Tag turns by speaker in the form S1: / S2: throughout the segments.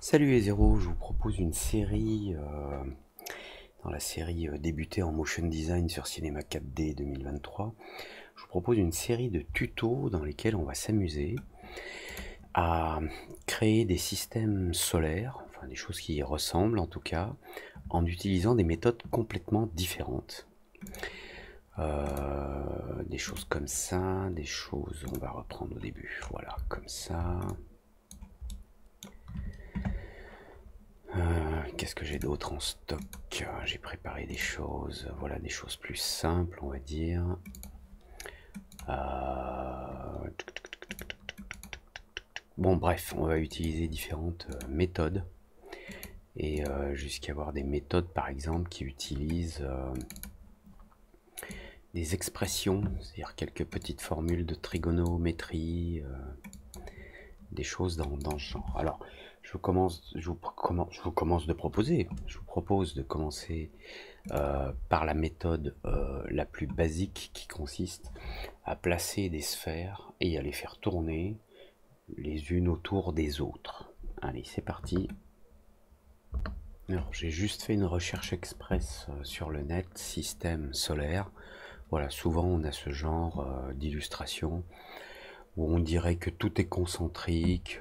S1: Salut les zéros, je vous propose une série, dans la série débutée en motion design sur Cinema 4D 2023, je vous propose une série de tutos dans lesquels on va s'amuser à créer des systèmes solaires, enfin des choses qui y ressemblent en tout cas, en utilisant des méthodes complètement différentes. Des choses comme ça, des choses, on va reprendre au début, voilà, comme ça. Qu'est-ce que j'ai d'autre en stock? J'ai préparé des choses, voilà, des choses plus simples, on va dire. Bon, bref, on va utiliser différentes méthodes et jusqu'à avoir des méthodes, par exemple, qui utilisent des expressions, c'est-à-dire quelques petites formules de trigonométrie, des choses dans ce genre. Alors, je vous propose de commencer par la méthode la plus basique qui consiste à placer des sphères et à les faire tourner les unes autour des autres. Allez, c'est parti. Alors, j'ai juste fait une recherche express sur le net, système solaire. Voilà, souvent on a ce genre d'illustration où on dirait que tout est concentrique,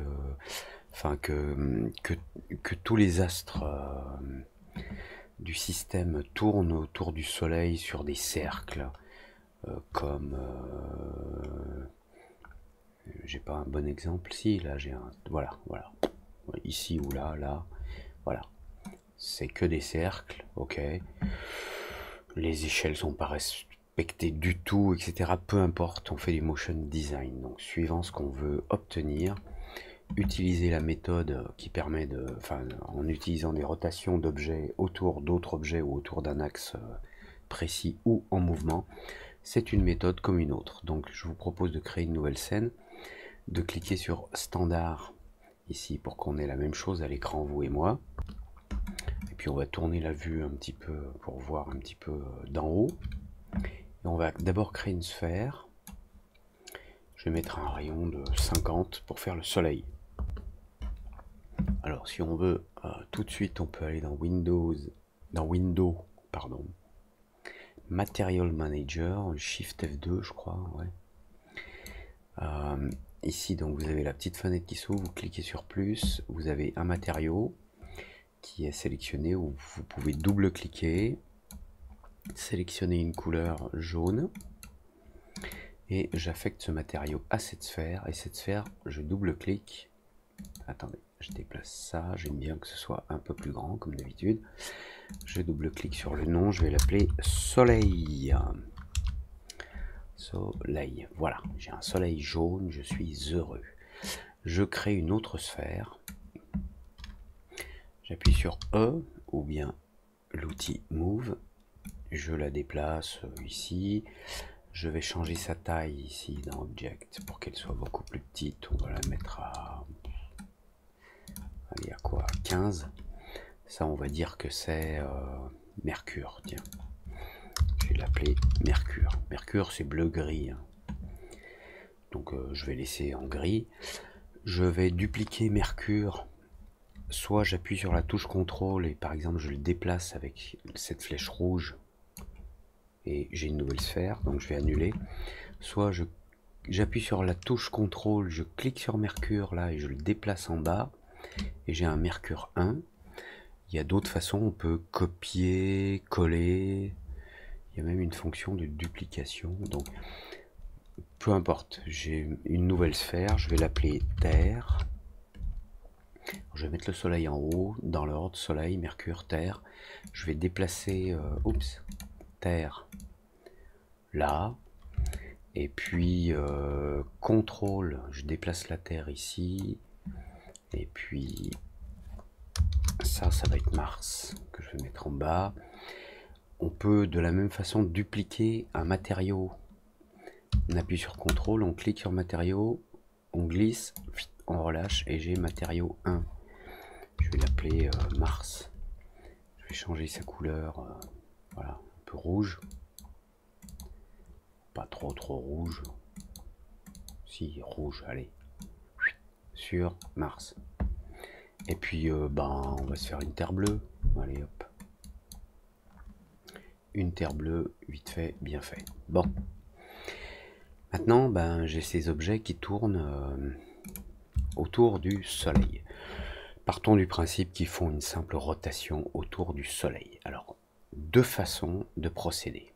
S1: enfin que tous les astres du système tournent autour du Soleil sur des cercles, comme j'ai pas un bon exemple, si là j'ai un, voilà, ici ou là, voilà, c'est que des cercles, ok, les échelles sont pas respectées du tout, etc. Peu importe, on fait du motion design, donc suivant ce qu'on veut obtenir, utiliser la méthode qui permet de, enfin, en utilisant des rotations d'objets autour d'autres objets ou autour d'un axe précis ou en mouvement, c'est une méthode comme une autre. Donc je vous propose de créer une nouvelle scène, de cliquer sur standard ici pour qu'on ait la même chose à l'écran, vous et moi. Et puis on va tourner la vue un petit peu pour voir un petit peu d'en haut. Et on va d'abord créer une sphère. Je vais mettre un rayon de 50 pour faire le soleil. Alors si on veut, tout de suite on peut aller dans Window, pardon, Material Manager, Shift F2 je crois, ouais. Ici donc vous avez la petite fenêtre qui s'ouvre, vous cliquez sur plus, vous avez un matériau qui est sélectionné où vous pouvez double-cliquer, sélectionner une couleur jaune et j'affecte ce matériau à cette sphère et cette sphère je double-clique. Attendez, je déplace ça, j'aime bien que ce soit un peu plus grand comme d'habitude. Je double-clique sur le nom, je vais l'appeler Soleil. Soleil, voilà, j'ai un soleil jaune, je suis heureux. Je crée une autre sphère. J'appuie sur E ou bien l'outil Move. Je la déplace ici. Je vais changer sa taille ici dans Object pour qu'elle soit beaucoup plus petite. On va la mettre à, allez, à quoi, 15. Ça, on va dire que c'est Mercure. Tiens, je vais l'appeler Mercure. Mercure, c'est bleu-gris. Hein. Donc, je vais laisser en gris. Je vais dupliquer Mercure. Soit j'appuie sur la touche contrôle et par exemple je le déplace avec cette flèche rouge et j'ai une nouvelle sphère, donc je vais annuler. Soit j'appuie sur la touche contrôle, je clique sur Mercure là et je le déplace en bas et j'ai un Mercure 1. Il y a d'autres façons, on peut copier, coller, il y a même une fonction de duplication, donc peu importe, j'ai une nouvelle sphère, je vais l'appeler Terre. Je vais mettre le soleil en haut, dans l'ordre, soleil, Mercure, Terre. Je vais déplacer, Terre là, et puis contrôle, je déplace la Terre ici, et puis ça va être Mars, que je vais mettre en bas. On peut de la même façon dupliquer un matériau. On appuie sur contrôle, on clique sur matériau, on glisse, on relâche, et j'ai matériau 1. Je vais l'appeler Mars. Je vais changer sa couleur, voilà, un peu rouge. Pas trop rouge. Si, rouge, allez. Sur Mars. Et puis, ben, on va se faire une terre bleue. Allez, hop. Une terre bleue, vite fait, bien fait. Bon. Maintenant, ben, j'ai ces objets qui tournent autour du Soleil. Partons du principe qu'ils font une simple rotation autour du Soleil. Alors, deux façons de procéder.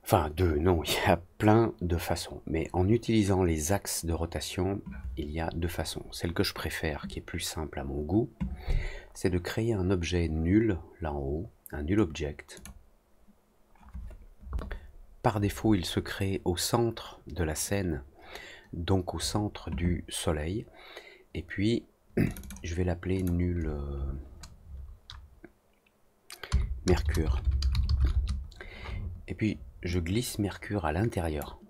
S1: Enfin, non, il y a plein de façons. Mais en utilisant les axes de rotation, il y a deux façons. Celle que je préfère, qui est plus simple à mon goût, c'est de créer un objet nul, là en haut, un null object. Par défaut, il se crée au centre de la scène, donc au centre du Soleil. Et puis, je vais l'appeler nul Mercure. Et puis, je glisse Mercure à l'intérieur.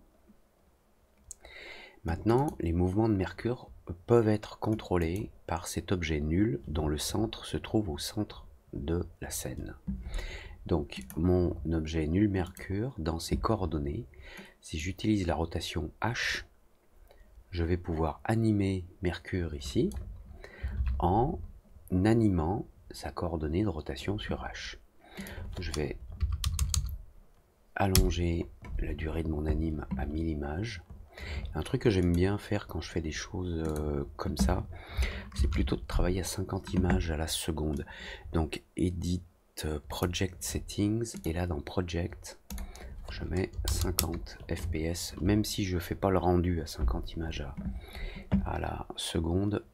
S1: Maintenant, les mouvements de Mercure peuvent être contrôlés par cet objet nul dont le centre se trouve au centre de la scène. Donc, mon objet nul Mercure, dans ses coordonnées, si j'utilise la rotation H, je vais pouvoir animer Mercure ici en animant sa coordonnée de rotation sur H. Je vais allonger la durée de mon anime à 1000 images. Un truc que j'aime bien faire quand je fais des choses comme ça, c'est plutôt de travailler à 50 images à la seconde. Donc Edit Project Settings, et là dans Project, je mets 50 fps, même si je fais pas le rendu à 50 images à la seconde.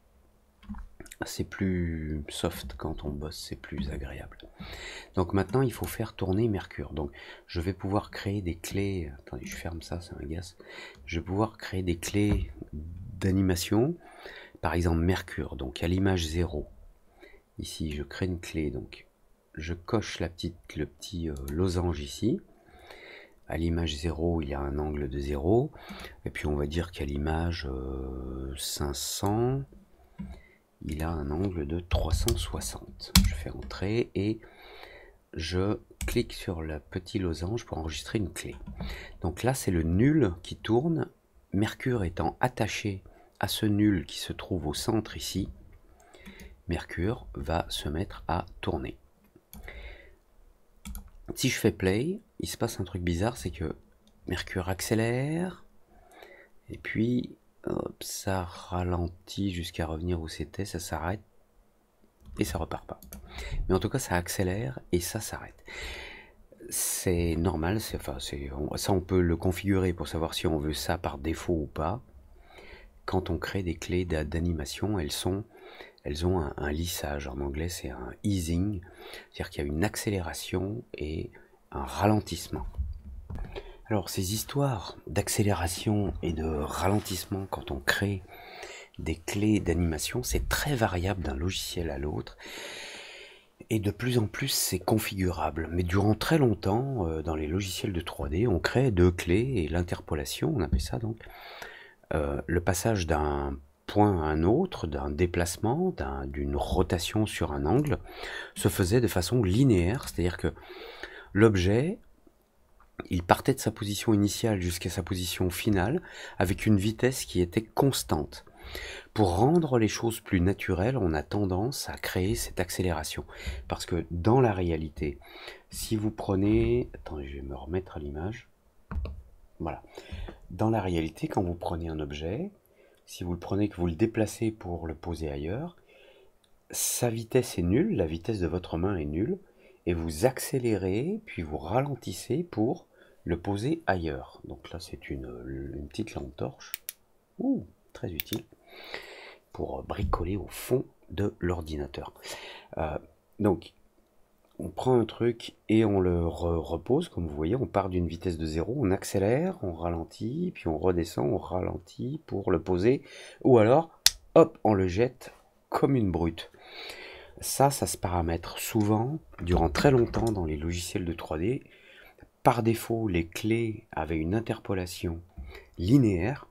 S1: C'est plus soft quand on bosse, c'est plus agréable. Donc maintenant, il faut faire tourner Mercure. Donc je vais pouvoir créer des clés. Attendez, je ferme ça, ça m'agace. Je vais pouvoir créer des clés d'animation. Par exemple, Mercure. Donc à l'image 0. Ici, je crée une clé. Donc je coche le petit losange ici. À l'image 0, il y a un angle de 0. Et puis on va dire qu'à l'image 500... il a un angle de 360. Je fais entrer et je clique sur le petit losange pour enregistrer une clé. Donc là, c'est le nul qui tourne. Mercure étant attaché à ce nul qui se trouve au centre ici, Mercure va se mettre à tourner. Si je fais play, il se passe un truc bizarre, c'est que Mercure accélère et puis hop, ça ralentit jusqu'à revenir où c'était, ça s'arrête et ça repart pas. Mais en tout cas, ça accélère et ça s'arrête. C'est normal, ça on peut le configurer pour savoir si on veut ça par défaut ou pas. Quand on crée des clés d'animation, elles ont un lissage. En anglais, c'est un easing, c'est-à-dire qu'il y a une accélération et un ralentissement. Alors, ces histoires d'accélération et de ralentissement quand on crée des clés d'animation, c'est très variable d'un logiciel à l'autre. Et de plus en plus, c'est configurable. Mais durant très longtemps, dans les logiciels de 3D, on crée deux clés et l'interpolation, on appelle ça donc le passage d'un point à un autre, d'un déplacement, d'une rotation sur un angle, se faisait de façon linéaire, c'est-à-dire que l'objet, il partait de sa position initiale jusqu'à sa position finale avec une vitesse qui était constante. Pour rendre les choses plus naturelles, on a tendance à créer cette accélération. Parce que dans la réalité, si vous prenez... Attendez, je vais me remettre à l'image. Voilà. Dans la réalité, quand vous prenez un objet, si vous le prenez, que vous le déplacez pour le poser ailleurs, sa vitesse est nulle, la vitesse de votre main est nulle, et vous accélérez, puis vous ralentissez pour le poser ailleurs. Donc là, c'est une petite lampe torche. Ouh, très utile pour bricoler au fond de l'ordinateur. Donc, on prend un truc et on le repose, comme vous voyez, on part d'une vitesse de 0, on accélère, on ralentit, puis on redescend, on ralentit pour le poser, ou alors, hop, on le jette comme une brute. Ça se paramètre souvent, durant très longtemps dans les logiciels de 3D. Par défaut, les clés avaient une interpolation linéaire.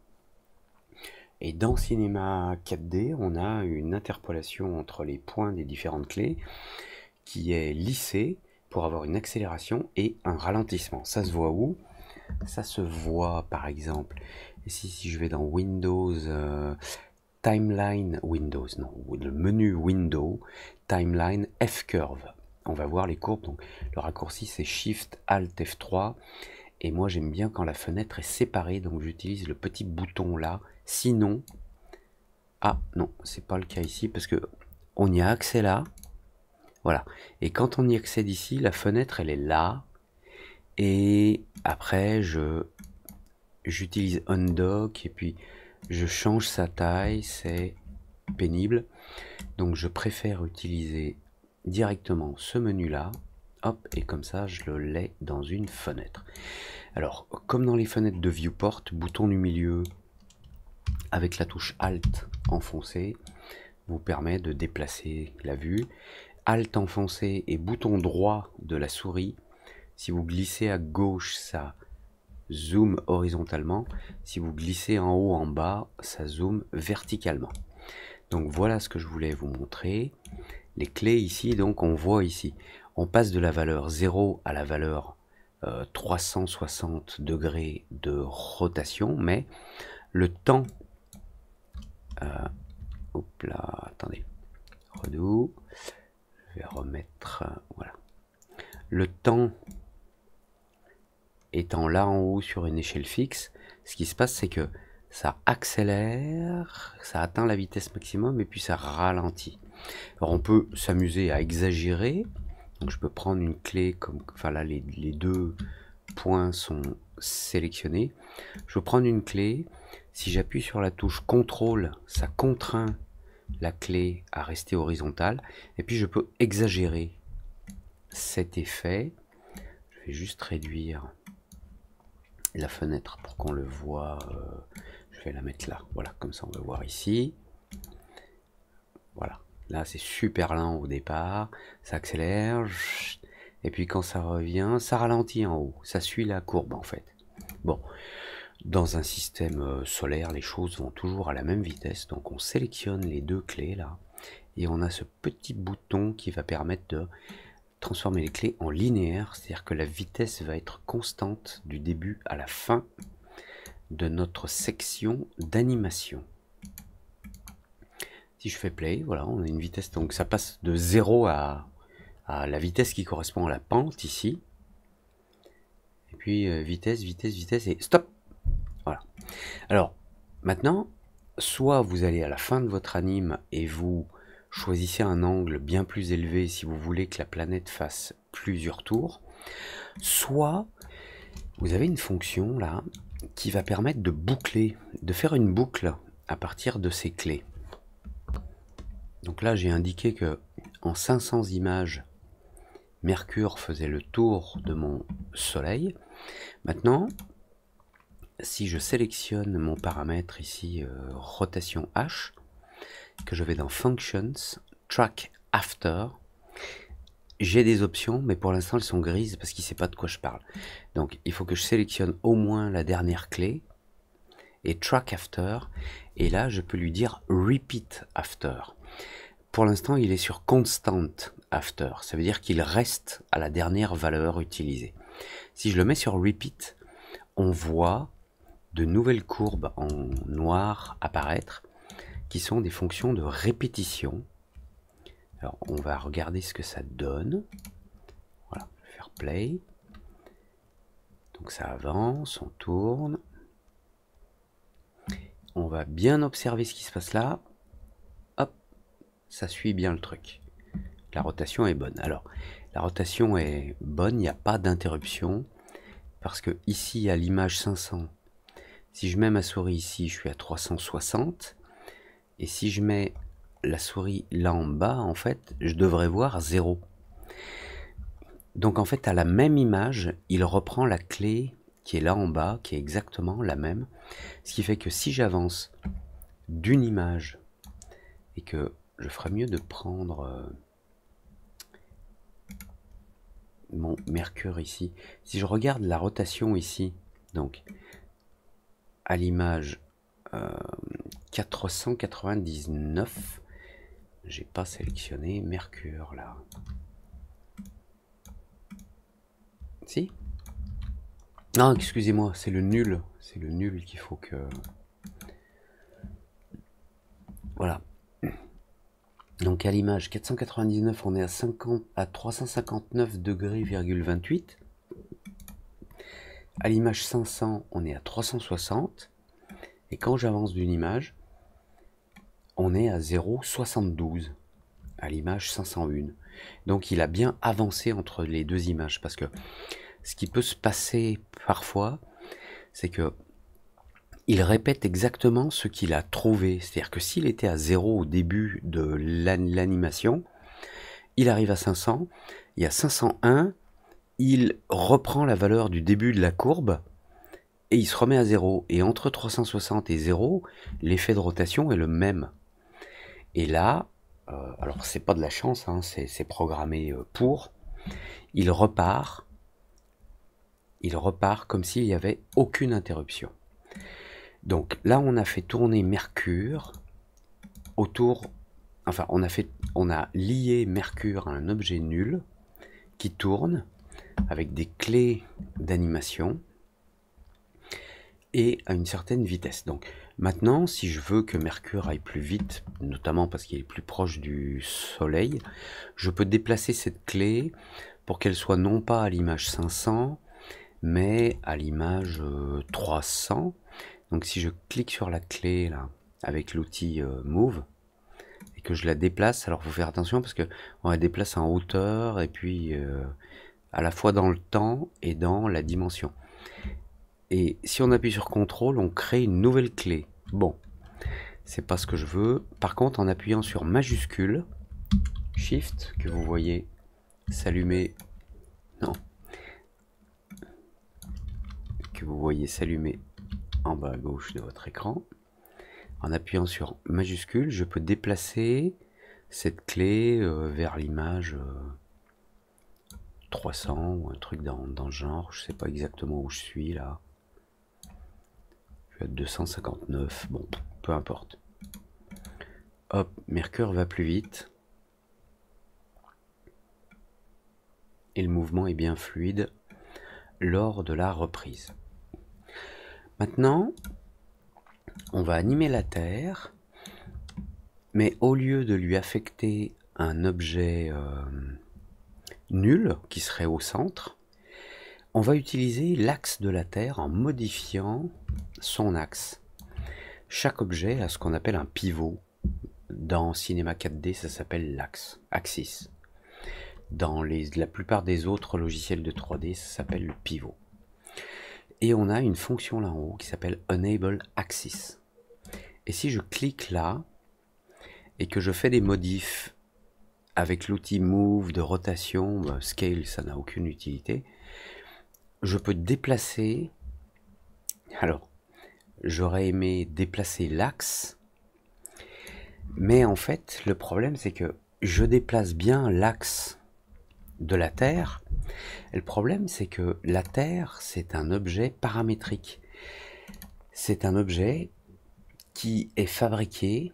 S1: Et dans Cinema 4D, on a une interpolation entre les points des différentes clés qui est lissée pour avoir une accélération et un ralentissement. Ça se voit où? Ça se voit par exemple, si je vais dans Windows Timeline Windows, non, le menu Window, Timeline F-Curve. On va voir les courbes, donc le raccourci c'est Shift Alt F3, et moi j'aime bien quand la fenêtre est séparée, donc j'utilise le petit bouton là, sinon, ah non, c'est pas le cas ici, parce que on y a accès là, voilà, et quand on y accède ici, la fenêtre elle est là, et après j'utilise Undock, et puis je change sa taille, c'est pénible, donc je préfère utiliser directement ce menu là, hop, et comme ça je le l'ai dans une fenêtre. Alors comme dans les fenêtres de viewport, bouton du milieu avec la touche Alt enfoncée vous permet de déplacer la vue. Alt enfoncé et bouton droit de la souris, si vous glissez à gauche ça zoom horizontalement, si vous glissez en haut en bas ça zoome verticalement. Donc voilà ce que je voulais vous montrer. Les clés ici, donc on voit ici, on passe de la valeur 0 à la valeur 360 degrés de rotation, mais le temps, hop là, attendez, redoux, je vais remettre, voilà, le temps étant là en haut sur une échelle fixe, ce qui se passe c'est que ça accélère, ça atteint la vitesse maximum et puis ça ralentit. Alors on peut s'amuser à exagérer, donc je peux prendre une clé comme, enfin là les deux points sont sélectionnés, je peux prendre une clé, si j'appuie sur la touche CTRL, ça contraint la clé à rester horizontale, et puis je peux exagérer cet effet, je vais juste réduire la fenêtre pour qu'on le voit, je vais la mettre là, voilà, comme ça on va voir ici, voilà. Là, c'est super lent au départ, ça accélère, et puis quand ça revient, ça ralentit en haut, ça suit la courbe en fait. Bon, dans un système solaire, les choses vont toujours à la même vitesse, donc on sélectionne les deux clés là, et on a ce petit bouton qui va permettre de transformer les clés en linéaire, c'est-à-dire que la vitesse va être constante du début à la fin de notre section d'animation. Si je fais play, voilà, on a une vitesse, donc ça passe de 0 à la vitesse qui correspond à la pente ici. Et puis vitesse, vitesse, vitesse et stop. Voilà. Alors, maintenant, soit vous allez à la fin de votre anime et vous choisissez un angle bien plus élevé si vous voulez que la planète fasse plusieurs tours, soit vous avez une fonction là qui va permettre de boucler, de faire une boucle à partir de ces clés. Donc là, j'ai indiqué que en 500 images, Mercure faisait le tour de mon Soleil. Maintenant, si je sélectionne mon paramètre ici, rotation H, que je vais dans Functions, Track After, j'ai des options, mais pour l'instant elles sont grises parce qu'il ne sait pas de quoi je parle. Donc il faut que je sélectionne au moins la dernière clé, et Track After, et là je peux lui dire Repeat After. Pour l'instant, il est sur Constant After. Ça veut dire qu'il reste à la dernière valeur utilisée. Si je le mets sur Repeat, on voit de nouvelles courbes en noir apparaître qui sont des fonctions de répétition. Alors, on va regarder ce que ça donne. Voilà, je vais faire Play. Donc ça avance, on tourne. On va bien observer ce qui se passe là. Ça suit bien le truc. La rotation est bonne. Alors, la rotation est bonne, il n'y a pas d'interruption, parce que ici, à l'image 500, si je mets ma souris ici, je suis à 360, et si je mets la souris là en bas, en fait, je devrais voir 0. Donc en fait, à la même image, il reprend la clé qui est là en bas, qui est exactement la même, ce qui fait que si j'avance d'une image, et que je ferais mieux de prendre mon Mercure ici. Si je regarde la rotation ici, donc à l'image 499, j'ai pas sélectionné Mercure là. Si? Non, excusez-moi, c'est le nul qu'il faut que... Voilà. Donc à l'image 499, on est à 359 degrés,28. À l'image 500, on est à 360. Et quand j'avance d'une image, on est à 0,72 à l'image 501. Donc il a bien avancé entre les deux images, parce que ce qui peut se passer parfois, c'est que il répète exactement ce qu'il a trouvé. C'est-à-dire que s'il était à 0 au début de l'animation, il arrive à 500, et à 501, il reprend la valeur du début de la courbe, et il se remet à 0. Et entre 360 et 0, l'effet de rotation est le même. Et là, alors c'est pas de la chance, hein, c'est programmé pour, il repart comme s'il n'y avait aucune interruption. Donc là, on a fait tourner Mercure autour, enfin on a lié Mercure à un objet nul qui tourne avec des clés d'animation et à une certaine vitesse. Donc maintenant, si je veux que Mercure aille plus vite, notamment parce qu'il est plus proche du Soleil, je peux déplacer cette clé pour qu'elle soit non pas à l'image 500, mais à l'image 300. Donc si je clique sur la clé là, avec l'outil Move, et que je la déplace, alors il faut faire attention parce que on la déplace en hauteur, et puis à la fois dans le temps et dans la dimension. Et si on appuie sur CTRL, on crée une nouvelle clé. Bon, c'est pas ce que je veux. Par contre, en appuyant sur majuscule, Shift, que vous voyez s'allumer, non, que vous voyez s'allumer en bas à gauche de votre écran, en appuyant sur majuscule, je peux déplacer cette clé vers l'image 300 ou un truc dans le genre. Je sais pas exactement où je suis là. Je suis à 259, bon, peu importe. Hop, Mercure va plus vite. Et le mouvement est bien fluide lors de la reprise. Maintenant, on va animer la Terre, mais au lieu de lui affecter un objet nul qui serait au centre, on va utiliser l'axe de la Terre en modifiant son axe. Chaque objet a ce qu'on appelle un pivot. Dans Cinema 4D, ça s'appelle l'axe, axis. Dans la plupart des autres logiciels de 3D, ça s'appelle le pivot. Et on a une fonction là en haut qui s'appelle Enable Axis. Et si je clique là, et que je fais des modifs avec l'outil Move de rotation, Scale, ça n'a aucune utilité, je peux déplacer, alors j'aurais aimé déplacer l'axe, mais en fait le problème c'est que je déplace bien l'axe de la Terre. Et le problème c'est que la Terre c'est un objet paramétrique, c'est un objet qui est fabriqué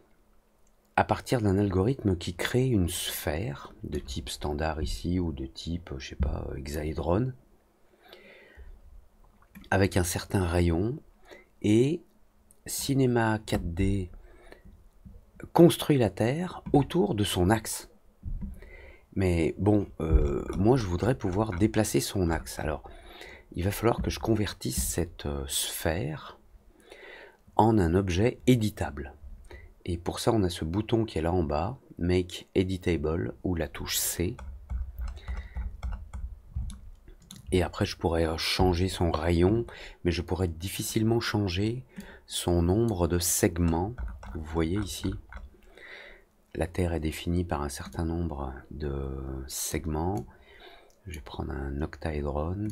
S1: à partir d'un algorithme qui crée une sphère de type standard ici, ou de type, je sais pas, hexaédron, avec un certain rayon, et Cinema 4D construit la Terre autour de son axe. Mais bon, moi je voudrais pouvoir déplacer son axe. Alors, il va falloir que je convertisse cette sphère en un objet éditable. Et pour ça, on a ce bouton qui est là en bas, Make Editable, ou la touche C. Et après, je pourrais changer son rayon, mais je pourrais difficilement changer son nombre de segments. Vous voyez ici, la Terre est définie par un certain nombre de segments. Je vais prendre un octaédron.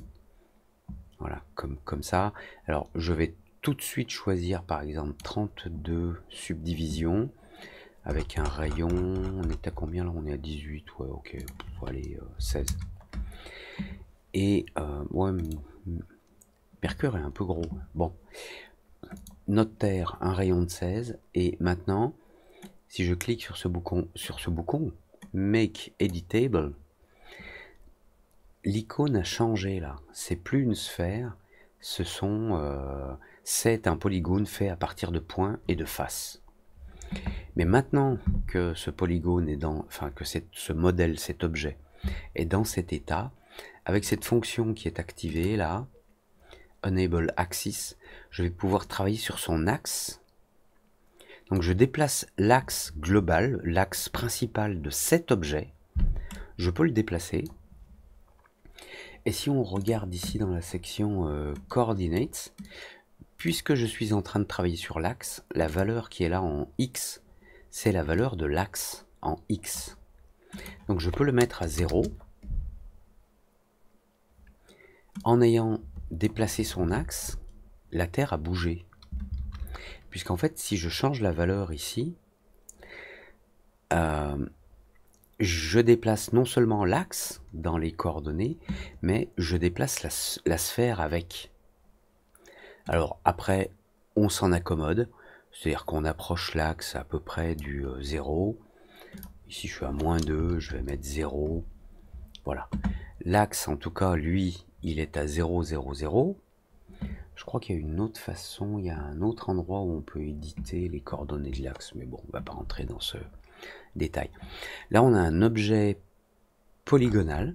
S1: Voilà, comme ça. Alors, je vais tout de suite choisir, par exemple, 32 subdivisions. Avec un rayon, on est à combien là? On est à 18, ouais, ok, on va aller 16. Et ouais, Mercure est un peu gros. Bon, notre Terre, un rayon de 16. Et maintenant, si je clique sur ce bouton, Make Editable, l'icône a changé là. C'est plus une sphère, c'est un polygone fait à partir de points et de faces. Mais maintenant que ce polygone est dans, enfin que ce modèle, cet objet est dans cet état, avec cette fonction qui est activée là, Enable Axis, je vais pouvoir travailler sur son axe. Donc je déplace l'axe global, l'axe principal de cet objet. Je peux le déplacer. Et si on regarde ici dans la section Coordinates, puisque je suis en train de travailler sur l'axe, la valeur qui est là en X, c'est la valeur de l'axe en X. Donc je peux le mettre à 0. En ayant déplacé son axe, la Terre a bougé. Puisqu'en fait, si je change la valeur ici, je déplace non seulement l'axe dans les coordonnées, mais je déplace la sphère avec. Alors après, on s'en accommode, c'est-à-dire qu'on approche l'axe à peu près du 0. Ici je suis à -2, je vais mettre 0. Voilà. L'axe en tout cas, lui, il est à 0, 0, 0. Je crois qu'il y a une autre façon, il y a un autre endroit où on peut éditer les coordonnées de l'axe, mais bon, on ne va pas rentrer dans ce détail. Là, on a un objet polygonal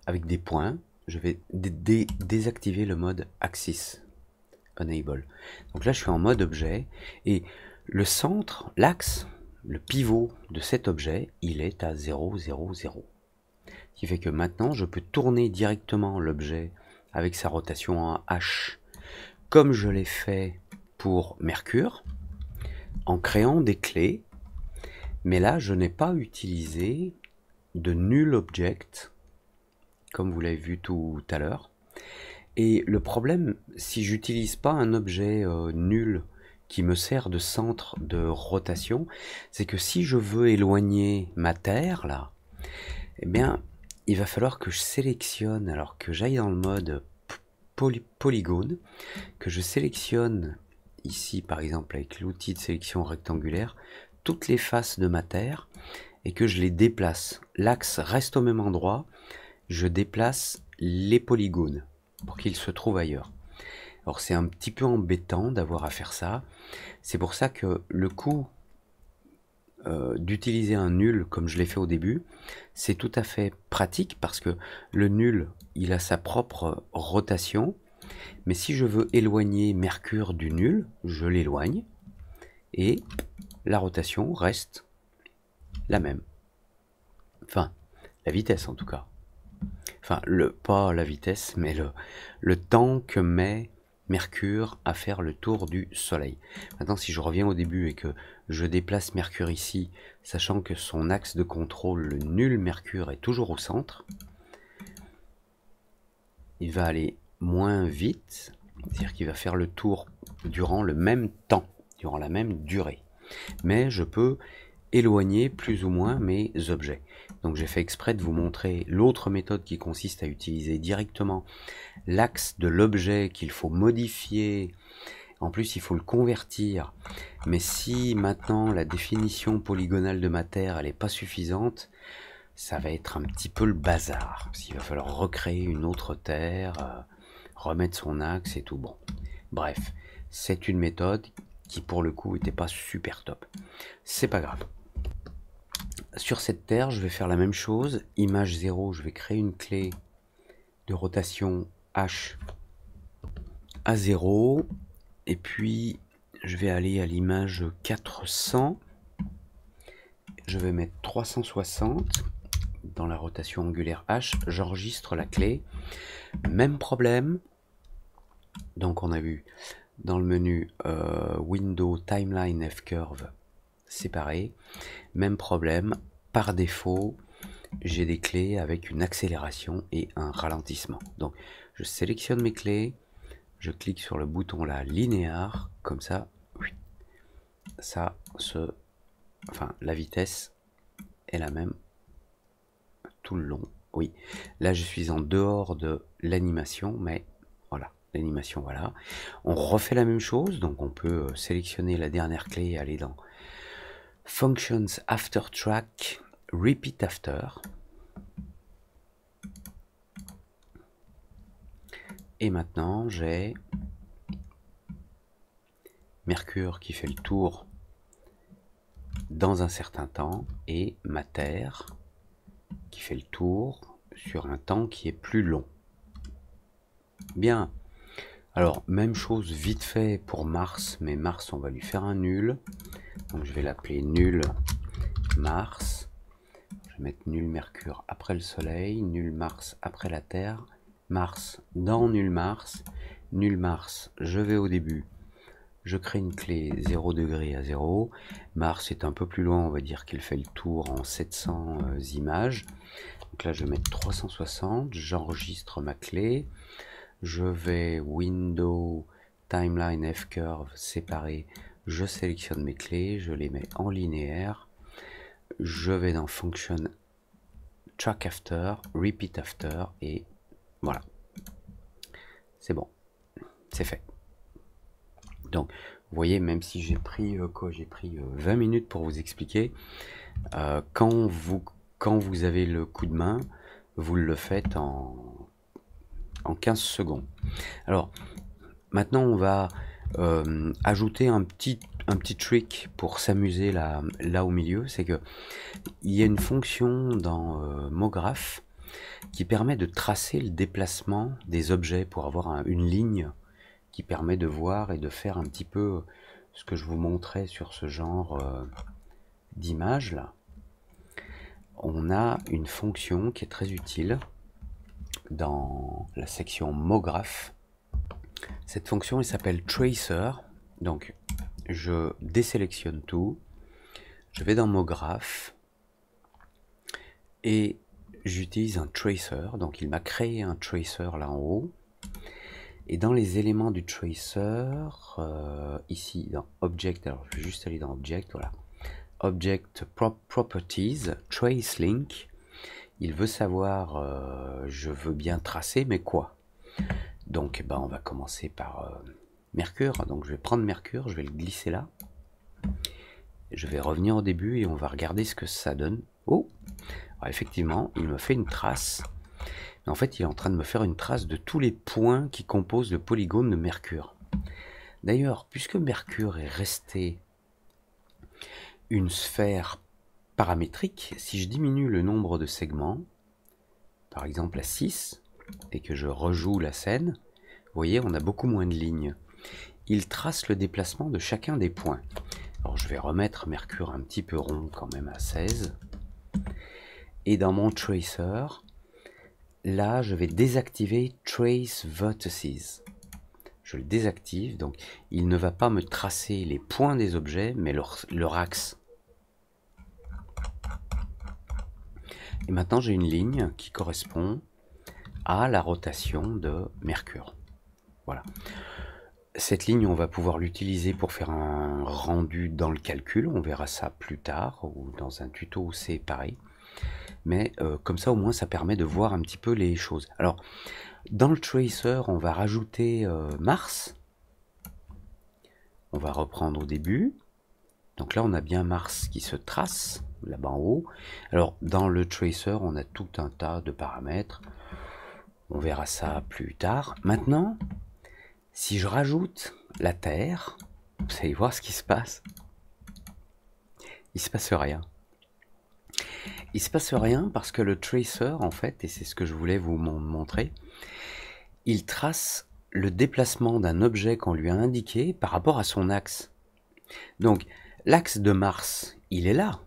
S1: avec des points. Je vais désactiver le mode Axis Enable. Donc là, je suis en mode objet et le centre, l'axe, le pivot de cet objet, il est à 0, 0, 0. Ce qui fait que maintenant, je peux tourner directement l'objet avec sa rotation en H, comme je l'ai fait pour Mercure, en créant des clés. Mais là, je n'ai pas utilisé de null object, comme vous l'avez vu tout à l'heure. Et le problème, si j'utilise pas un objet nul qui me sert de centre de rotation, c'est que si je veux éloigner ma Terre, là, eh bien, il va falloir que je sélectionne, alors que j'aille dans le mode polygone, que je sélectionne ici, par exemple, avec l'outil de sélection rectangulaire, toutes les faces de ma Terre, et que je les déplace. L'axe reste au même endroit, je déplace les polygones pour qu'ils se trouvent ailleurs. Alors c'est un petit peu embêtant d'avoir à faire ça. C'est pour ça que le coup d'utiliser un nul comme je l'ai fait au début, c'est tout à fait pratique parce que le nul, il a sa propre rotation. Mais si je veux éloigner Mercure du nul, je l'éloigne et la rotation reste la même. Enfin, la vitesse en tout cas. Enfin, pas la vitesse, mais le temps que met Mercure à faire le tour du Soleil. Maintenant, si je reviens au début et que je déplace Mercure ici, sachant que son axe de contrôle, le nul Mercure, est toujours au centre, il va aller moins vite, c'est-à-dire qu'il va faire le tour durant le même temps, durant la même durée. Mais je peux éloigner plus ou moins mes objets. Donc j'ai fait exprès de vous montrer l'autre méthode qui consiste à utiliser directement l'axe de l'objet qu'il faut modifier. En plus, il faut le convertir. Mais si maintenant la définition polygonale de ma Terre elle n'est pas suffisante, ça va être un petit peu le bazar. Parce qu'il va falloir recréer une autre Terre, remettre son axe et tout. Bon, bref, c'est une méthode qui pour le coup n'était pas super top. C'est pas grave. Sur cette Terre, je vais faire la même chose. Image 0, je vais créer une clé de rotation H à 0. Et puis, je vais aller à l'image 400. Je vais mettre 360 dans la rotation angulaire H. J'enregistre la clé. Même problème. Donc, on a vu dans le menu Window Timeline F-Curve séparé. Même problème. Par défaut, j'ai des clés avec une accélération et un ralentissement. Donc, je sélectionne mes clés, je clique sur le bouton là, linéaire, comme ça, la vitesse est la même tout le long. Oui, là je suis en dehors de l'animation, mais voilà, l'animation, voilà. On refait la même chose, donc on peut sélectionner la dernière clé et aller dans Functions After Track, Repeat After. Et maintenant, j'ai Mercure qui fait le tour dans un certain temps et ma Terre qui fait le tour sur un temps qui est plus long. Bien. Alors, même chose vite fait pour Mars, mais Mars, on va lui faire un nul. Donc, je vais l'appeler nul Mars. Je vais mettre nul Mercure après le Soleil, nul Mars après la Terre, Mars dans nul Mars, je vais au début. Je crée une clé 0 degré à 0. Mars est un peu plus loin, on va dire qu'il fait le tour en 700 images. Donc là, je vais mettre 360, j'enregistre ma clé. Je vais Window, Timeline, F-Curve, séparer. Je sélectionne mes clés, je les mets en linéaire. Je vais dans Function, Track After, Repeat After, et voilà. C'est bon, c'est fait. Donc, vous voyez, même si j'ai pris 20 minutes pour vous expliquer, quand vous avez le coup de main, vous le faites en 15 secondes. Alors, maintenant, on va ajouter un petit trick pour s'amuser là au milieu. C'est que il y a une fonction dans MoGraph qui permet de tracer le déplacement des objets pour avoir une ligne qui permet de voir et de faire un petit peu ce que je vous montrais sur ce genre d'image là. On a une fonction qui est très utile dans la section MoGraph. Cette fonction, elle s'appelle Tracer. Donc, je désélectionne tout. Je vais dans MoGraph et j'utilise un tracer. Donc, il m'a créé un tracer là en haut. Et dans les éléments du tracer, ici dans Object, alors je vais juste aller dans Object, voilà. Object Properties, Trace Link. Il veut savoir, je veux bien tracer, mais quoi? Donc, on va commencer par Mercure. Donc, je vais prendre Mercure, je vais le glisser là. Je vais revenir au début et on va regarder ce que ça donne. Oh! Alors, effectivement, il me fait une trace. Mais en fait, il est en train de me faire une trace de tous les points qui composent le polygone de Mercure. D'ailleurs, puisque Mercure est resté une sphère paramétrique, si je diminue le nombre de segments, par exemple à 6, et que je rejoue la scène, vous voyez, on a beaucoup moins de lignes. Il trace le déplacement de chacun des points. Alors je vais remettre Mercure un petit peu rond quand même à 16. Et dans mon tracer, là je vais désactiver Trace Vertices. Je le désactive, donc il ne va pas me tracer les points des objets, mais leur axe. Et maintenant j'ai une ligne qui correspond à la rotation de Mercure. Voilà. Cette ligne, on va pouvoir l'utiliser pour faire un rendu dans le calcul. On verra ça plus tard ou dans un tuto où c'est pareil. Mais comme ça, au moins, ça permet de voir un petit peu les choses. Alors, dans le tracer, on va rajouter Mars. On va reprendre au début. Donc là, on a bien Mars qui se trace, là-bas en haut. Alors, dans le tracer, on a tout un tas de paramètres. On verra ça plus tard. Maintenant, si je rajoute la Terre, vous allez voir ce qui se passe. Il se passe rien. Il se passe rien parce que le tracer, en fait, et c'est ce que je voulais vous montrer, il trace le déplacement d'un objet qu'on lui a indiqué par rapport à son axe. Donc, l'axe de Mars, il est là.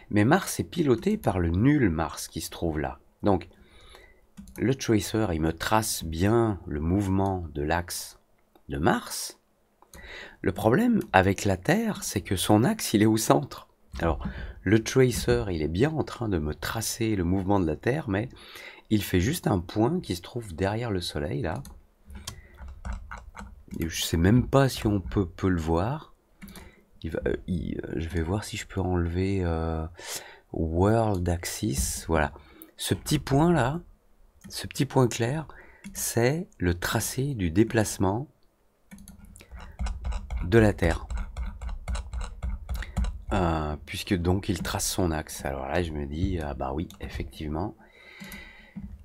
S1: Mais Mars est piloté par le nul Mars qui se trouve là. Donc, le tracer, il me trace bien le mouvement de l'axe de Mars. Le problème avec la Terre, c'est que son axe, il est au centre. Alors, le tracer, il est bien en train de me tracer le mouvement de la Terre, mais il fait juste un point qui se trouve derrière le Soleil, là. Et je sais même pas si on peut le voir. Je vais voir si je peux enlever World Axis. Voilà. Ce petit point là, ce petit point clair, c'est le tracé du déplacement de la Terre. Puisque donc il trace son axe. Alors là, je me dis, bah oui, effectivement,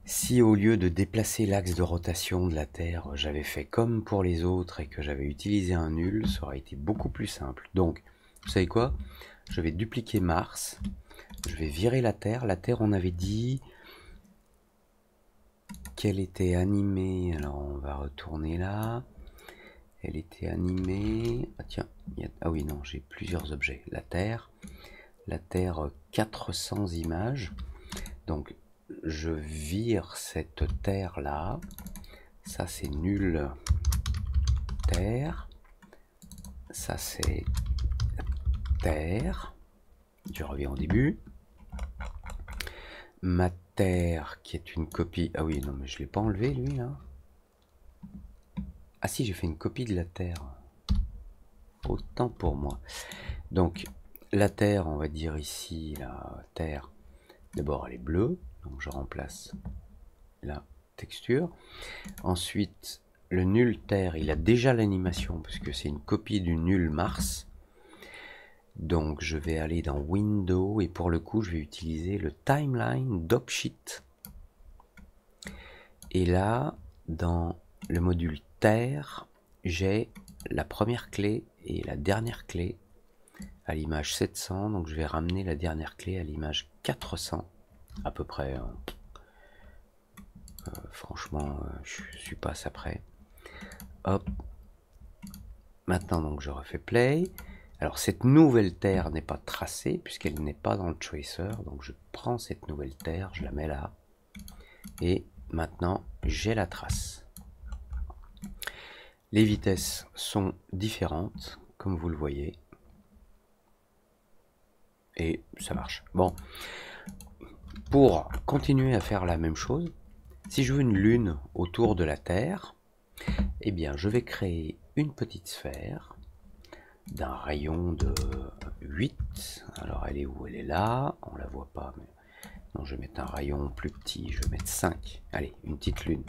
S1: Si au lieu de déplacer l'axe de rotation de la Terre, j'avais fait comme pour les autres et que j'avais utilisé un nul, ça aurait été beaucoup plus simple. Donc, vous savez quoi? Je vais dupliquer Mars, je vais virer la Terre. La Terre, on avait dit qu'elle était animée. Alors, on va retourner là. Elle était animée... Ah tiens, ah oui, non, j'ai plusieurs objets. La Terre, 400 images. Donc, je vire cette Terre-là. Ça, c'est nul Terre. Ça, c'est Terre. Je reviens au début. Ma Terre, qui est une copie... Ah oui, non, mais je ne l'ai pas enlevé, lui, là. Ah si, j'ai fait une copie de la Terre. Autant pour moi. Donc, la Terre, on va dire ici, la Terre, d'abord, elle est bleue. Donc, je remplace la texture. Ensuite, le nul Terre, il a déjà l'animation, puisque c'est une copie du nul Mars. Donc, je vais aller dans Window, et pour le coup, je vais utiliser le Timeline d'Opsheet. Et là, dans le module Terre, j'ai la première clé et la dernière clé à l'image 700, donc je vais ramener la dernière clé à l'image 400 à peu près. Franchement, je suis pas assez près. Hop. Maintenant, donc je refais play. Alors cette nouvelle terre n'est pas tracée puisqu'elle n'est pas dans le tracer, donc je prends cette nouvelle terre, je la mets là, et maintenant j'ai la trace. Les vitesses sont différentes, comme vous le voyez. Et ça marche. Bon, pour continuer à faire la même chose, si je veux une lune autour de la Terre, eh bien je vais créer une petite sphère d'un rayon de 8. Alors elle est où? Elle est là, on la voit pas, mais non, je vais mettre un rayon plus petit, je vais mettre 5. Allez, une petite lune.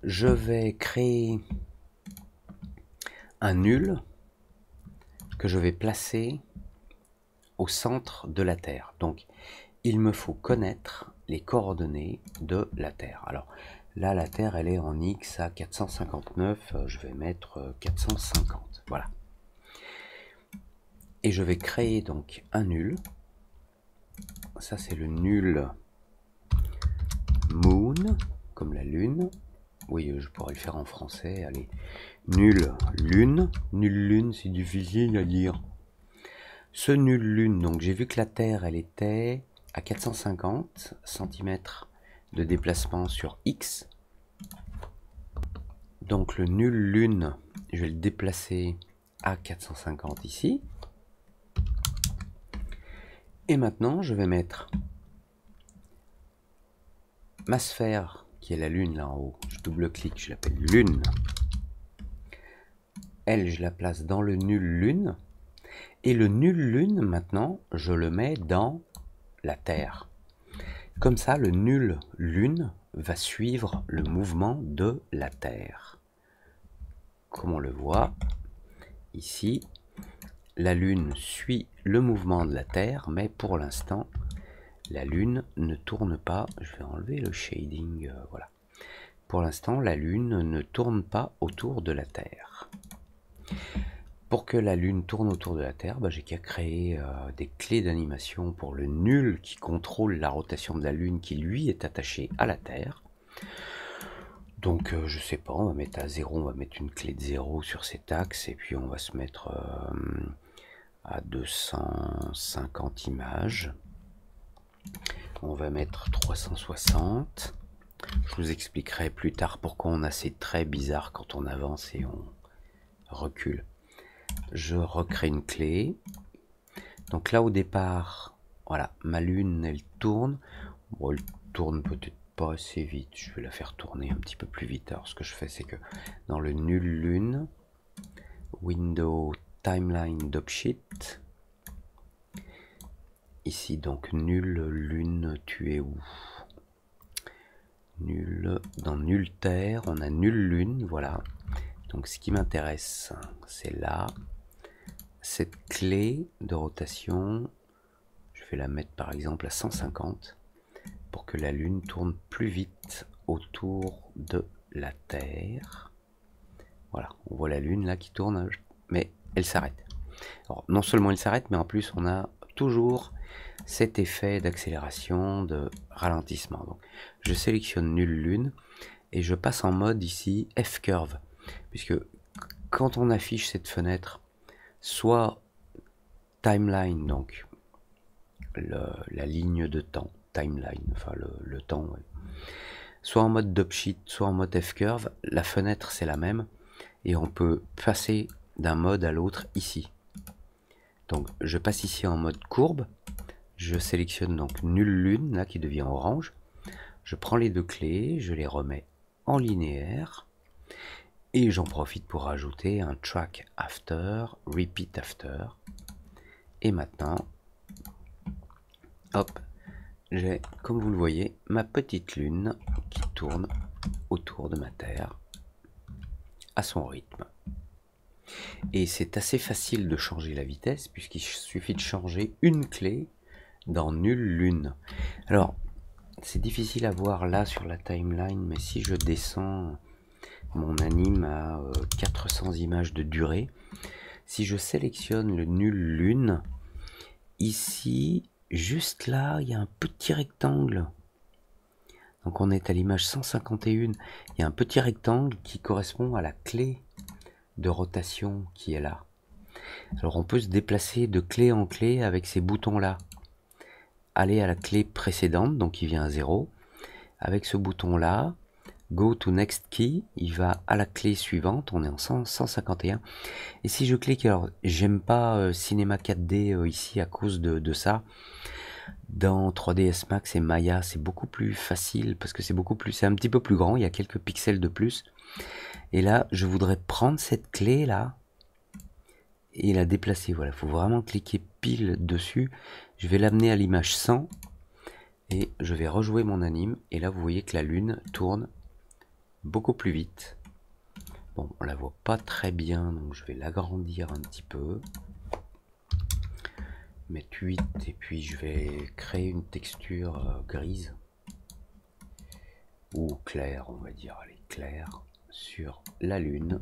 S1: Je vais créer un nul que je vais placer au centre de la Terre. Donc, il me faut connaître les coordonnées de la Terre. Alors, là, la Terre, elle est en X à 459. Je vais mettre 450. Voilà. Et je vais créer donc un nul. Ça, c'est le nul Moon, comme la Lune. Oui, je pourrais le faire en français. Allez, nul Lune. Nul Lune, c'est difficile à dire. Ce nul Lune, donc j'ai vu que la Terre, elle était à 450 cm de déplacement sur X. Donc le nul Lune, je vais le déplacer à 450 ici. Et maintenant, je vais mettre ma sphère, qui est la Lune là en haut. Je double-clique, je l'appelle Lune. Elle, je la place dans le nul Lune. Et le nul Lune, maintenant, je le mets dans la Terre. Comme ça, le nul Lune va suivre le mouvement de la Terre. Comme on le voit ici, la Lune suit le mouvement de la Terre, mais pour l'instant, la Lune ne tourne pas. Je vais enlever le shading, voilà. Pour l'instant, la Lune ne tourne pas autour de la Terre. Pour que la Lune tourne autour de la Terre, j'ai qu'à créer des clés d'animation pour le nul qui contrôle la rotation de la Lune qui lui est attaché à la Terre. Donc je sais pas, on va mettre à 0, on va mettre une clé de 0 sur cet axe et puis on va se mettre à 250 images. On va mettre 360. Je vous expliquerai plus tard pourquoi on a ces traits bizarres quand on avance et on recule. Je recrée une clé. Donc là au départ, voilà, ma lune elle tourne. Bon, elle tourne peut-être pas assez vite. Je vais la faire tourner un petit peu plus vite. Alors ce que je fais, c'est que dans le nul lune, Window Timeline d'Opsheet, ici donc nul lune, tu es où? Nul, dans nul terre, on a nul lune, voilà. Donc ce qui m'intéresse, c'est là, cette clé de rotation, je vais la mettre par exemple à 150. pour que la Lune tourne plus vite autour de la Terre. Voilà, on voit la Lune là qui tourne, mais elle s'arrête. Alors, non seulement elle s'arrête, mais en plus on a toujours cet effet d'accélération, de ralentissement. Donc, je sélectionne nulle Lune et je passe en mode ici F-curve, puisque quand on affiche cette fenêtre, soit timeline, donc la ligne de temps, timeline, enfin le temps, ouais. Soit en mode dopsheet, soit en mode F-curve, la fenêtre c'est la même, et on peut passer d'un mode à l'autre ici. Donc je passe ici en mode courbe, je sélectionne donc nulle Lune, là qui devient orange, je prends les deux clés, je les remets en linéaire, et j'en profite pour rajouter un track after, repeat after, et maintenant, hop, j'ai, comme vous le voyez, ma petite Lune qui tourne autour de ma Terre à son rythme. Et c'est assez facile de changer la vitesse puisqu'il suffit de changer une clé dans nulle Lune. Alors, c'est difficile à voir là sur la timeline, mais si je descends mon anime à 400 images de durée, si je sélectionne le nulle Lune, ici, juste là, il y a un petit rectangle. Donc on est à l'image 151, il y a un petit rectangle qui correspond à la clé de rotation qui est là. Alors on peut se déplacer de clé en clé avec ces boutons là. Aller à la clé précédente, donc il vient à 0. Avec ce bouton là, go to next key, il va à la clé suivante, on est en 151. Et si je clique, alors j'aime pas Cinema 4D ici à cause de ça. Dans 3ds Max et Maya, c'est beaucoup plus facile parce que c'est un petit peu plus grand, il y a quelques pixels de plus. Et là, je voudrais prendre cette clé là et la déplacer. Voilà, il faut vraiment cliquer pile dessus. Je vais l'amener à l'image 100 et je vais rejouer mon anime. Et là, vous voyez que la Lune tourne beaucoup plus vite. Bon, on la voit pas très bien, donc je vais l'agrandir un petit peu. Mettre 8 et puis je vais créer une texture grise ou claire, on va dire, allez, claire sur la Lune.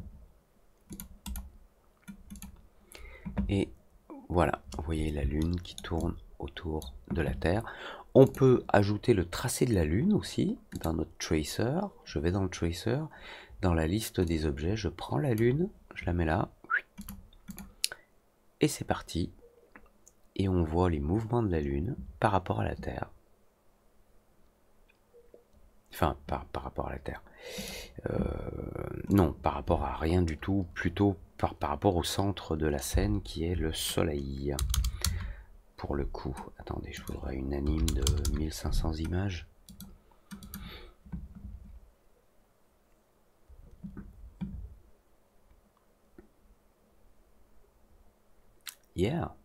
S1: Et voilà, vous voyez la Lune qui tourne autour de la Terre. On peut ajouter le tracé de la Lune aussi dans notre tracer. Je vais dans le tracer, dans la liste des objets, je prends la Lune, je la mets là, et c'est parti. Et on voit les mouvements de la Lune par rapport à la Terre. Enfin, par rapport à la Terre. Non, par rapport à rien du tout, plutôt par rapport au centre de la scène qui est le Soleil. Pour le coup, attendez, je voudrais une anime de 1500 images. Yeah.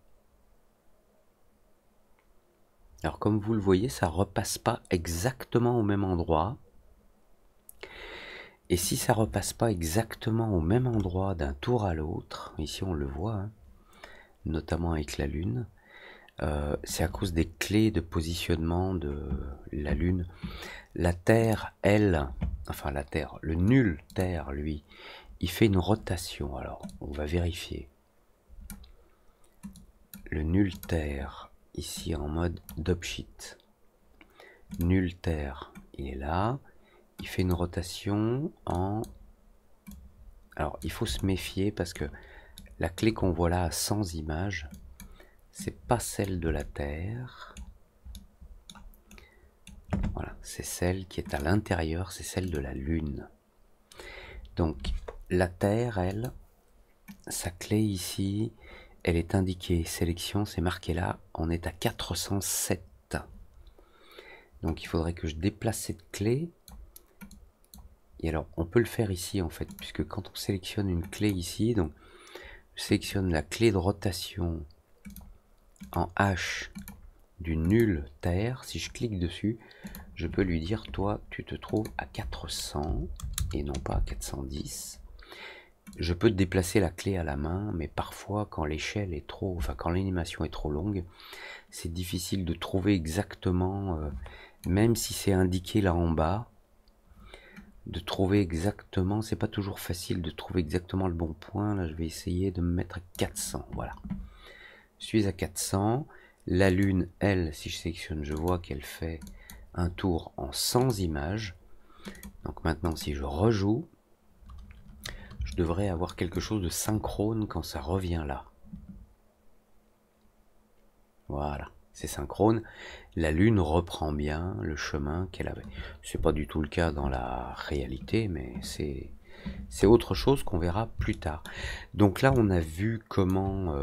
S1: Alors comme vous le voyez, ça repasse pas exactement au même endroit. Et si ça repasse pas exactement au même endroit d'un tour à l'autre, ici on le voit, hein, notamment avec la Lune, c'est à cause des clés de positionnement de la Lune. La Terre, elle, enfin la Terre, le nul Terre, lui, il fait une rotation. Alors, on va vérifier. Le nul Terre, ici en mode dopsheet. Nul Terre, il est là. Il fait une rotation en... Alors, il faut se méfier parce que la clé qu'on voit là à 100 images, c'est pas celle de la Terre. Voilà, c'est celle qui est à l'intérieur, c'est celle de la Lune. Donc, la Terre, elle, sa clé ici, elle est indiquée sélection, c'est marqué là, on est à 407. Donc, il faudrait que je déplace cette clé. Et alors, on peut le faire ici en fait, puisque quand on sélectionne une clé ici, donc je sélectionne la clé de rotation en H du nul Terre. Si je clique dessus, je peux lui dire, toi, tu te trouves à 400 et non pas à 410. Je peux déplacer la clé à la main, mais parfois, quand l'échelle est trop, enfin quand l'animation est trop longue, c'est difficile de trouver exactement même si c'est indiqué là en bas, de trouver exactement, c'est pas toujours facile de trouver exactement le bon point. Là je vais essayer de me mettre à 400, voilà. Je suis à 400, la lune, elle, si je sélectionne, je vois qu'elle fait un tour en 100 images. Donc maintenant si je rejoue, je devrais avoir quelque chose de synchrone quand ça revient là. Voilà, c'est synchrone. La lune reprend bien le chemin qu'elle avait. C'est pas du tout le cas dans la réalité, mais c'est autre chose qu'on verra plus tard. Donc là, on a vu comment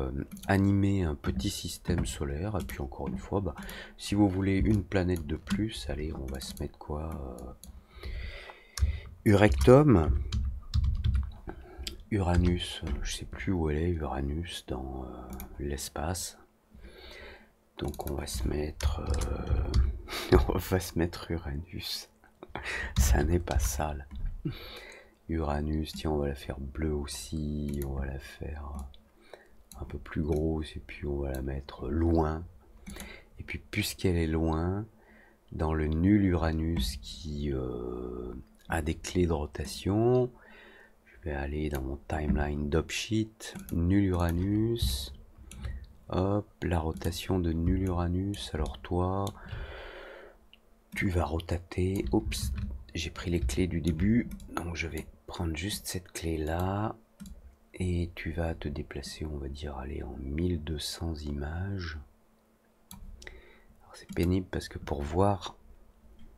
S1: animer un petit système solaire. Et puis encore une fois, bah, si vous voulez une planète de plus, allez, on va se mettre quoi, Urectum. Uranus, je sais plus où elle est, Uranus, dans l'espace. Donc on va se mettre Uranus. Ça n'est pas sale. Uranus, tiens, on va la faire bleue aussi, on va la faire un peu plus grosse et puis on va la mettre loin. Et puis puisqu'elle est loin, dans le nul Uranus qui a des clés de rotation, je vais aller dans mon timeline d'Opsheet, nul Uranus. Hop, la rotation de nul Uranus. Alors toi, tu vas rotater. Oups, j'ai pris les clés du début. Donc je vais prendre juste cette clé là. Et tu vas te déplacer, on va dire, aller en 1200 images. C'est pénible parce que pour voir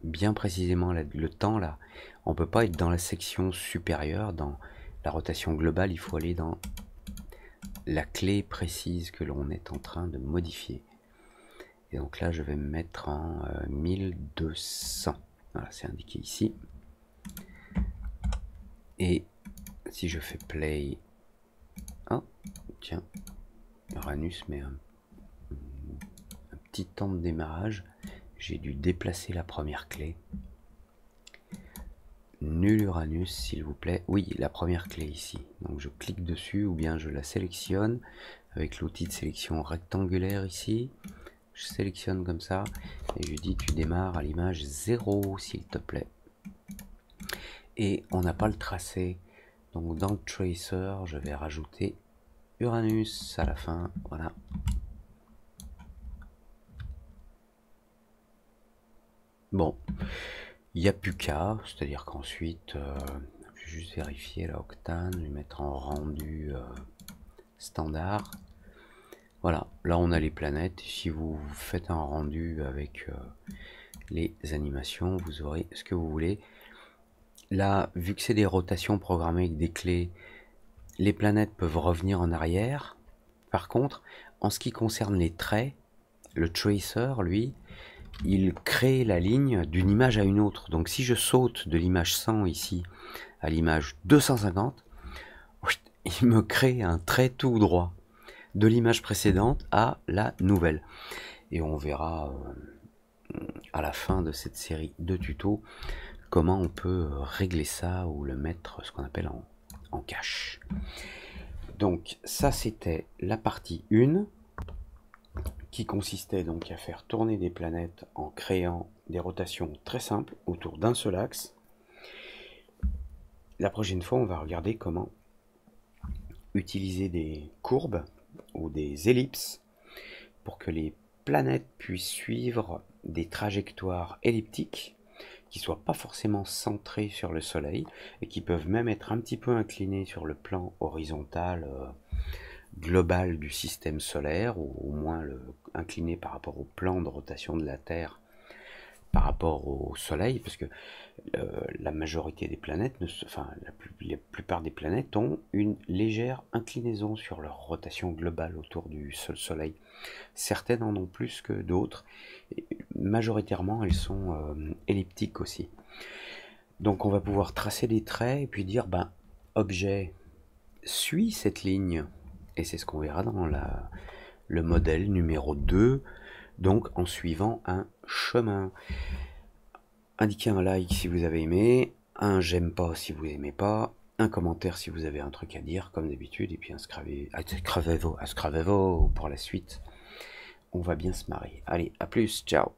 S1: bien précisément le temps là, on peut pas être dans la section supérieure, dans la rotation globale, il faut aller dans la clé précise que l'on est en train de modifier. Et donc là je vais me mettre en 1200, voilà, c'est indiqué ici. Et si je fais play, oh tiens, Uranus met un petit temps de démarrage, j'ai dû déplacer la première clé. Nul Uranus s'il vous plaît, oui, la première clé ici, donc je clique dessus ou bien je la sélectionne avec l'outil de sélection rectangulaire ici. Je sélectionne comme ça et je dis tu démarres à l'image 0 s'il te plaît. Et on n'a pas le tracé, donc dans le tracer je vais rajouter Uranus à la fin, voilà. Bon, il n'y a plus qu'à, c'est-à-dire qu'ensuite je vais juste vérifier la Octane, je vais mettre en rendu standard. Voilà, là on a les planètes. Si vous faites un rendu avec les animations, vous aurez ce que vous voulez. Là, vu que c'est des rotations programmées avec des clés, les planètes peuvent revenir en arrière. Par contre, en ce qui concerne les traits, le tracer, lui, il crée la ligne d'une image à une autre. Donc si je saute de l'image 100 ici à l'image 250, il me crée un trait tout droit de l'image précédente à la nouvelle. Et on verra à la fin de cette série de tutos comment on peut régler ça ou le mettre ce qu'on appelle en cache. Donc ça c'était la partie 1 qui consistait donc à faire tourner des planètes en créant des rotations très simples autour d'un seul axe. La prochaine fois on va regarder comment utiliser des courbes ou des ellipses pour que les planètes puissent suivre des trajectoires elliptiques qui ne soient pas forcément centrées sur le Soleil et qui peuvent même être un petit peu inclinées sur le plan horizontal global du système solaire, ou au moins inclinées par rapport au plan de rotation de la Terre par rapport au Soleil, parce que la majorité des planètes, la plupart des planètes ont une légère inclinaison sur leur rotation globale autour du Soleil. Certaines en ont plus que d'autres. Majoritairement, elles sont elliptiques aussi. Donc on va pouvoir tracer des traits et puis dire, ben, objet suit cette ligne. Et c'est ce qu'on verra dans le modèle numéro 2, donc en suivant un chemin. Indiquez un like si vous avez aimé, un j'aime pas si vous aimez pas, un commentaire si vous avez un truc à dire comme d'habitude, et puis inscrivez-vous pour la suite. On va bien se marrer. Allez, à plus, ciao.